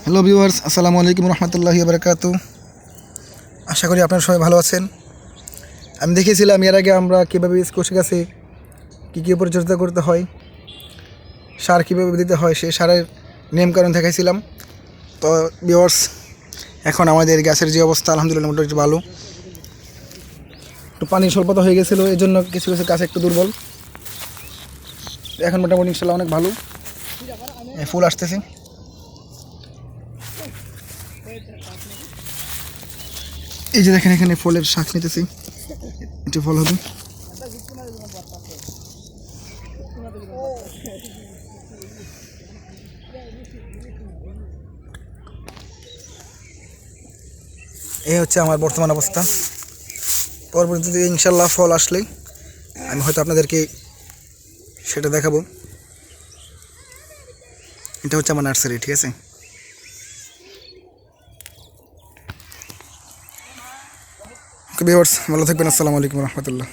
Hello viewers, আসসালামু আলাইকুম রহমতুল্লাহি বারাকাতু। আশা করি আপনারা সবাই ভালো আছেন। আমি দেখেছিলাম এর আগে আমরা কীভাবে স্কোয়াশ গাছে কী কী পরিচর্যা করতে হয়, সার কীভাবে দিতে হয়, সেই সারের নিয়মকানুন দেখাইছিলাম। তো ভিউয়ার্স, এখন আমাদের গাছের যে অবস্থা আলহামদুলিল্লাহ মোটামুটি ভালো। একটু পানির স্বল্পতা হয়ে গেছিলো, এই জন্য কিছু কিছু গাছ একটু দুর্বল। এখন মোটামুটি ইনশাল্লাহ অনেক ভালো, ফুল আসতেছে। এই যে দেখেন এখানে ফলের শাক নিতেছি, একটু ফল হবে। এই হচ্ছে আমার বর্তমান অবস্থা। পরবর্তীতে ইনশাল্লাহ ফল আসলেই আমি হয়তো আপনাদেরকে সেটা দেখাবো। এটা হচ্ছে আমার নার্সারি, ঠিক আছে। ভিউয়ার্স, ভালো থাকবেন। আসসালামু আলাইকুম রহমতুল্লাহ।